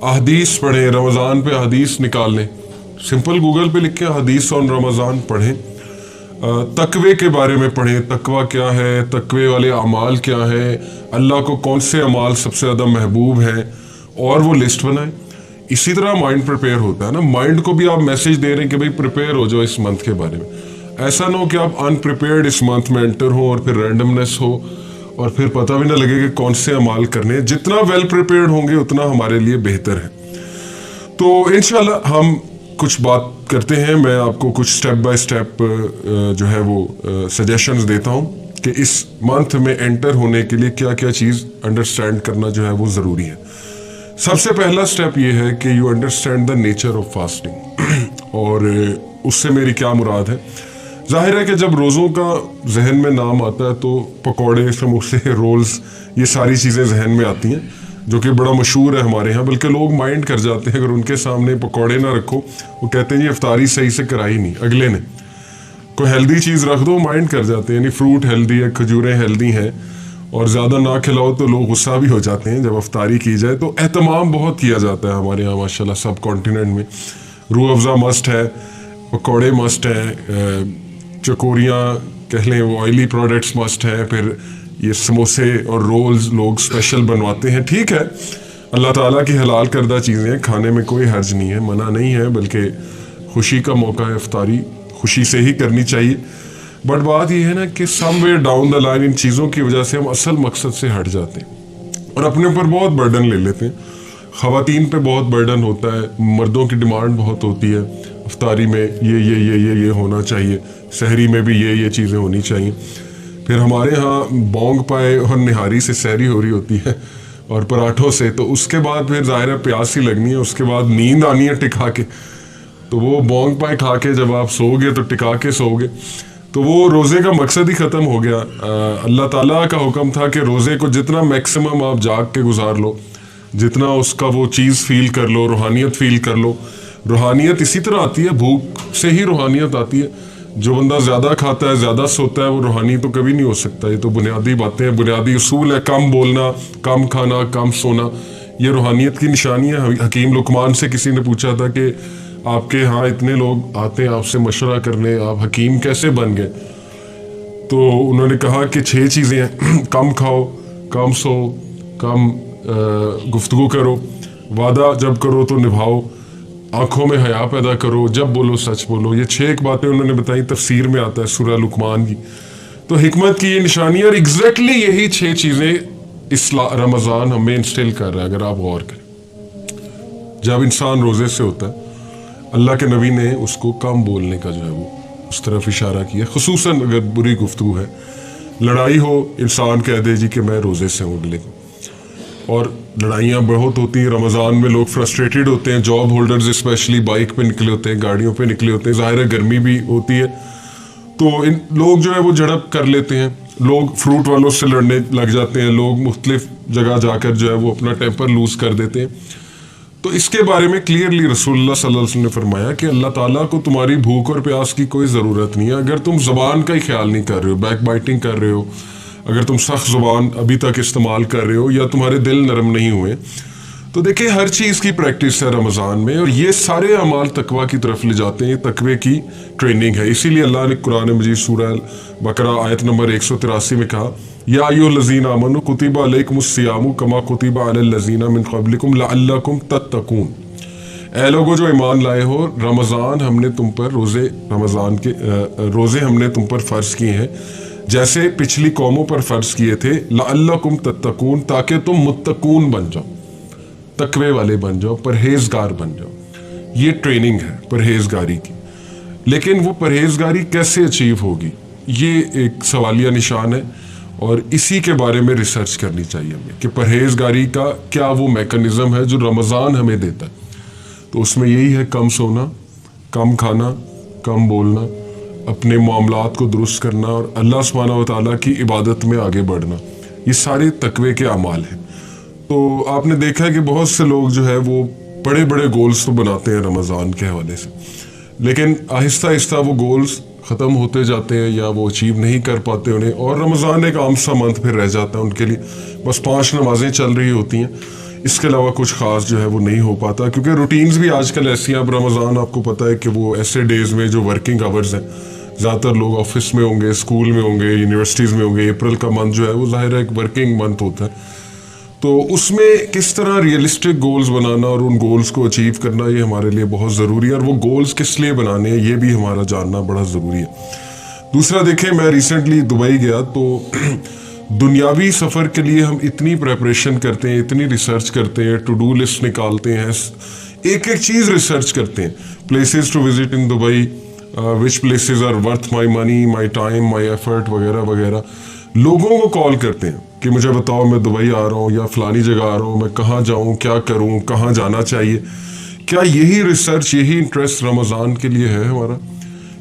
अहदीस पढ़ें, रमज़ान पे अहदीस निकाल लें, सिंपल गूगल पे लिख के हदीस ऑन रमज़ान पढ़ें। तकवे के बारे में पढ़ें, तकवा क्या है, तकवे वाले अमाल क्या है, अल्लाह को कौन से अमाल सबसे ज़्यादा महबूब हैं, और वो लिस्ट बनाएं। इसी तरह माइंड प्रिपेयर होता है ना, माइंड को भी आप मैसेज दे रहे हैं कि भाई प्रिपेयर हो जाओ इस मंथ के बारे में। ऐसा ना हो कि आप अनप्रिपेयर्ड इस मंथ में एंटर हो और फिर रैंडमनेस हो और फिर पता भी ना लगे कि कौन से अमाल करने हैं। जितना वेल प्रिपेयर्ड होंगे उतना हमारे लिए बेहतर है। तो इंशाल्लाह हम कुछ बात करते हैं, मैं आपको कुछ स्टेप बाय स्टेप जो है वो सजेशंस देता हूं कि इस मंथ में एंटर होने के लिए क्या क्या चीज़ अंडरस्टैंड करना जो है वो ज़रूरी है। सबसे पहला स्टेप ये है कि you understand the nature of fasting. और उससे मेरी क्या मुराद है, जाहिर है कि जब रोज़ों का जहन में नाम आता है तो पकौड़े, समोसे, रोल्स, ये सारी चीज़ें जहन में आती हैं, जो कि बड़ा मशहूर है हमारे यहाँ। बल्कि लोग माइंड कर जाते हैं, अगर उनके सामने पकौड़े ना रखो, वो कहते हैं जी इफ्तारी सही से कराई नहीं अगले ने। कोई हेल्दी चीज़ रख दो, माइंड कर जाते हैं, यानी फ्रूट हेल्दी है, खजूरें हेल्दी हैं, और ज़्यादा ना खिलाओ तो लोग गुस्सा भी हो जाते हैं जब इफ्तारी की जाए। तो एहतमाम बहुत किया जाता है हमारे यहाँ माशाल्लाह सब कॉन्टिनेंट में। रूह अफ़ज़ा मस्ट है, पकौड़े मस्ट है, चकोरियाँ कह लें, वो ऑयली प्रोडक्ट्स मस्ट है, फिर ये समोसे और रोल्स लोग स्पेशल बनवाते हैं। ठीक है, अल्लाह ताला की हलाल करदा चीज़ें खाने में कोई हर्ज नहीं है, मना नहीं है, बल्कि खुशी का मौका है, इफ्तारी खुशी से ही करनी चाहिए। बट बात यह है ना कि somewhere down the line in चीज़ों की वजह से हम असल मकसद से हट जाते हैं और अपने ऊपर बहुत बर्डन ले लेते हैं। ख़वातीन पे बहुत बर्डन होता है, मर्दों की डिमांड बहुत होती है, इफ्तारी में ये होना चाहिए, सहरी में भी ये चीज़ें होनी चाहिए। फिर हमारे यहाँ बोंग पाए और निहारी से सहरी हो रही होती है और पराठों से, तो उसके बाद फिर ज़ाहिर है प्यास ही लगनी है, उसके बाद नींद आनी है टिका के। तो वो बोंग पाए खा के जब आप सोओगे तो टिका के सोओगे, तो वो रोज़े का मकसद ही ख़त्म हो गया। अल्लाह ताला का हुक्म था कि रोज़े को जितना मैक्सिमम आप जाग के गुजार लो, जितना उसका वो चीज़ फील कर लो, रूहानियत फील कर लो। रूहानियत इसी तरह आती है, भूख से ही रूहानियत आती है। जो बंदा ज़्यादा खाता है, ज़्यादा सोता है, वो रूहानी तो कभी नहीं हो सकता। ये तो बुनियादी बातें हैं, बुनियादी उसूल है। कम बोलना, कम खाना, कम सोना, ये रूहानियत की निशानी है। हकीम लुकमान से किसी ने पूछा था कि आपके यहाँ इतने लोग आते हैं आपसे मशवरा करने, आप हकीम कैसे बन गए? तो उन्होंने कहा कि 6 चीज़ें हैं, कम खाओ, कम सो, कम गुफ्तगू करो, वादा जब करो तो निभाओ, आंखों में हया पैदा करो, जब बोलो सच बोलो। ये 6 बातें उन्होंने बताई, तफसीर में आता है सूरह लुकमान की। तो हिकमत की ये निशानी है और एग्जैक्टली यही 6 चीज़ें इस रमज़ान हमें इंस्टिल कर रहा है। अगर आप गौर करें, जब इंसान रोज़े से होता है, अल्लाह के नबी ने उसको कम बोलने का जो है वो उस तरफ इशारा किया। खुसूसन अगर बुरी गुफ्तगू है, लड़ाई हो, इंसान कह दे जी कि मैं रोज़े से हूँ अगले को। और लड़ाइयाँ बहुत होती हैं रमज़ान में, लोग फ्रस्ट्रेटेड होते हैं, जॉब होल्डर्स स्पेशली बाइक पे निकले होते हैं, गाड़ियों पे निकले होते हैं, ज़ाहिर है गर्मी भी होती है, तो इन लोग जो है वो झड़प कर लेते हैं, लोग फ्रूट वालों से लड़ने लग जाते हैं, लोग मुख्तलिफ जगह जाकर जो है वो अपना टेम्पर लूज़ कर देते हैं। तो इसके बारे में क्लियरली रसूलुल्लाह सल्लल्लाहु अलैहि वसल्लम ने फरमाया कि अल्लाह ताला को तुम्हारी भूख और प्यास की कोई ज़रूरत नहीं है। अगर तुम ज़बान का ही ख्याल नहीं कर रहे हो, बैक बाइटिंग कर रहे हो, अगर तुम सख्त ज़ुबान अभी तक इस्तेमाल कर रहे हो या तुम्हारे दिल नरम नहीं हुए, तो देखिए हर चीज़ की प्रैक्टिस है रमज़ान में, और ये सारे अमाल तकवा की तरफ ले जाते हैं। तकवे की ट्रेनिंग है। इसीलिए अल्लाह ने कुरान मजीद सूरह बकरा आयत नंबर 183 में कहा, या अय्युहल्लज़ीना आमनू कुतिबा अलैकुमुस्सियामु कमा कुतिबा अलल्लज़ीना मिन क़ब्लिकुम लअल्लकुम तत्तकून। ऐ लोगो जो ईमान लाए हो, रमज़ान हमने तुम पर रोज़े हमने तुम पर फ़र्ज़ किए हैं जैसे पिछली कौमों पर फ़र्ज़ किए थे, लअल्लकुम तत्तकून, ताकि तुम मुत्तकून बन जाओ, तकवे वाले बन जाओ, परहेजगार बन जाओ। ये ट्रेनिंग है परहेजगारी की। लेकिन वो परहेजगारी कैसे अचीव होगी, ये एक सवालिया निशान है, और इसी के बारे में रिसर्च करनी चाहिए हमें कि परहेजगारी का क्या वो मैकेनिज़्म है जो रमज़ान हमें देता है। तो उसमें यही है, कम सोना, कम खाना, कम बोलना, अपने मामलात को दुरुस्त करना और अल्लाह सुब्हानहू व तआला की इबादत में आगे बढ़ना। ये सारे तकवे के अमाल हैं। तो आपने देखा है कि बहुत से लोग जो है वो बड़े बड़े गोल्स तो बनाते हैं रमज़ान के हवाले से, लेकिन आहिस्ता आहिस्ता वो गोल्स ख़त्म होते जाते हैं या वो अचीव नहीं कर पाते उन्हें, और रमज़ान एक आम सा मंथ फिर रह जाता है उनके लिए। बस 5 नमाजें चल रही होती हैं, اس کے علاوہ کچھ خاص جو ہے وہ نہیں ہو پاتا، کیونکہ روٹینز بھی آج کل ایسی ہیں. اب رمضان آپ کو پتہ ہے کہ وہ ایسے ڈیز میں جو ورکنگ آورز ہیں، زیادہ تر لوگ آفس میں ہوں گے، اسکول میں ہوں گے، یونیورسٹیز میں ہوں گے. اپریل کا منتھ جو ہے وہ ظاہر ہے ایک ورکنگ منتھ ہوتا ہے، تو اس میں کس طرح ریئلسٹک گولز بنانا اور ان گولز کو اچیو کرنا یہ ہمارے لیے بہت ضروری ہے، اور وہ گولز کس لیے بنانے ہیں یہ بھی ہمارا جاننا بڑا ضروری ہے. دوسرا دیکھیں، میں ریسنٹلی دبئی گیا تو دنیاوی سفر کے لیے ہم اتنی پریپریشن کرتے ہیں، اتنی ریسرچ کرتے ہیں، ٹو ڈو لسٹ نکالتے ہیں، ایک ایک چیز ریسرچ کرتے ہیں. Places to visit in Dubai, which places are worth my money, my time, my effort وغیرہ وغیرہ. لوگوں کو کال کرتے ہیں کہ مجھے بتاؤ میں دبئی آ رہا ہوں یا فلانی جگہ آ رہا ہوں، میں کہاں جاؤں، کیا کروں، کہاں جانا چاہیے. کیا یہی ریسرچ، یہی انٹرسٹ رمضان کے لیے ہے ہمارا؟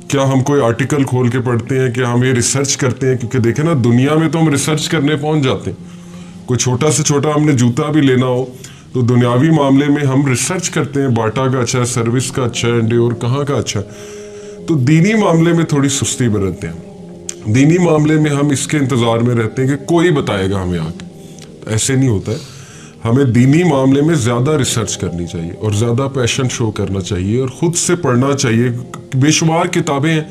کیا ہم کوئی آرٹیکل کھول کے پڑھتے ہیں کہ ہم یہ ریسرچ کرتے ہیں؟ کیونکہ دیکھیں نا، دنیا میں تو ہم ریسرچ کرنے پہنچ جاتے ہیں. کوئی چھوٹا سے چھوٹا ہم نے جوتا بھی لینا ہو تو دنیاوی معاملے میں ہم ریسرچ کرتے ہیں، باٹا کا اچھا ہے، سروس کا اچھا ہے، انڈیور کہاں کا اچھا ہے. تو دینی معاملے میں تھوڑی سستی برتتے ہیں. دینی معاملے میں ہم اس کے انتظار میں رہتے ہیں کہ کوئی بتائے گا ہمیں آگے. ایسے نہیں ہوتا ہے. ہمیں دینی معاملے میں زیادہ ریسرچ کرنی چاہیے اور زیادہ پیشن شو کرنا چاہیے اور خود سے پڑھنا چاہیے. بے شمار کتابیں ہیں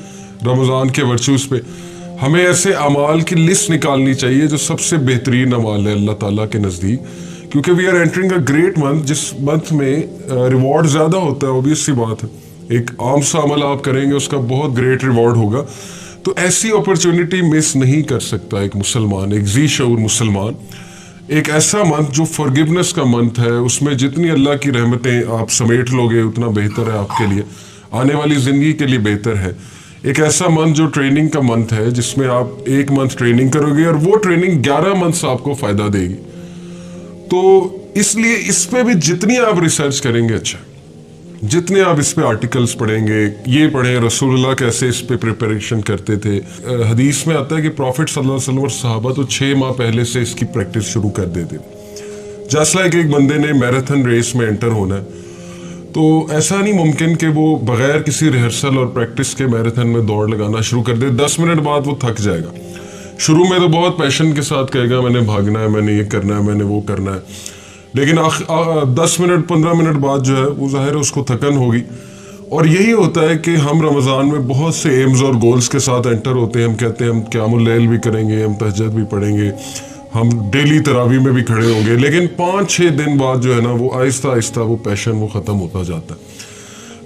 رمضان کے ورچوز پہ. ہمیں ایسے اعمال کی لسٹ نکالنی چاہیے جو سب سے بہترین اعمال ہے اللہ تعالیٰ کے نزدیک، کیونکہ we are entering a great month, جس منتھ میں ریوارڈ زیادہ ہوتا ہے. obvious سی بات ہے، ایک عام سا عمل آپ کریں گے اس کا بہت گریٹ ریوارڈ ہوگا. تو ایسی اپرچونٹی مس نہیں کر سکتا ایک مسلمان، ایک ذی شعور مسلمان. ایک ایسا منتھ جو فارگیونیس کا منتھ ہے، اس میں جتنی اللہ کی رحمتیں آپ سمیٹ لو گے اتنا بہتر ہے آپ کے لیے، آنے والی زندگی کے لیے بہتر ہے. ایک ایسا منتھ جو ٹریننگ کا منتھ ہے، جس میں آپ ایک منتھ ٹریننگ کرو گے اور وہ ٹریننگ 11 منتھس آپ کو فائدہ دے گی. تو اس لیے اس پہ بھی جتنی آپ ریسرچ کریں گے اچھا، جتنے آپ اس پہ آرٹیکلز پڑھیں گے. یہ پڑھیں رسول اللہ کیسے اس پہ پریپریشن کرتے تھے. حدیث میں آتا ہے کہ پروفٹ صلی اللہ علیہ وسلم اور صحابہ تو 6 ماہ پہلے سے اس کی پریکٹس شروع کر دیتے. جیسا کہ ایک بندے نے میراتھن ریس میں انٹر ہونا ہے تو ایسا نہیں ممکن کہ وہ بغیر کسی ریہرسل اور پریکٹس کے میراتھن میں دوڑ لگانا شروع کر دے. 10 منٹ بعد وہ تھک جائے گا. شروع میں تو بہت پیشن کے ساتھ کہے گا میں نے بھاگنا ہے، میں نے یہ کرنا ہے، میں نے وہ کرنا ہے، لیکن 10 منٹ 15 منٹ بعد جو ہے وہ ظاہر ہے اس کو تھکن ہوگی. اور یہی ہوتا ہے کہ ہم رمضان میں بہت سے ایمز اور گولز کے ساتھ انٹر ہوتے ہیں. ہم کہتے ہیں ہم قیام اللیل بھی کریں گے، ہم تہجد بھی پڑھیں گے، ہم ڈیلی تراویح میں بھی کھڑے ہوں گے، لیکن 5-6 دن بعد جو ہے نا وہ آہستہ آہستہ وہ پیشن وہ ختم ہوتا جاتا ہے.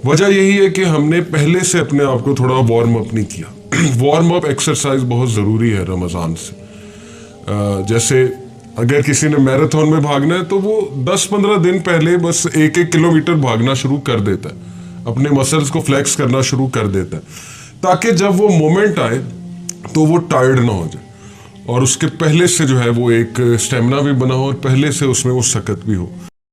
وجہ یہی ہے کہ ہم نے پہلے سے اپنے آپ کو تھوڑا وارم اپ نہیں کیا. وارم اپ ایکسرسائز بہت ضروری ہے رمضان سے. جیسے اگر کسی نے میراتھن میں بھاگنا ہے تو وہ 10-15 دن پہلے بس 1 کلومیٹر بھاگنا شروع کر دیتا ہے، اپنے مسلز کو فلیکس کرنا شروع کر دیتا ہے، تاکہ جب وہ مومنٹ آئے تو وہ ٹائرڈ نہ ہو جائے اور اس کے پہلے سے جو ہے وہ ایک اسٹیمنا بھی بنا ہو اور پہلے سے اس میں وہ سکت بھی ہو.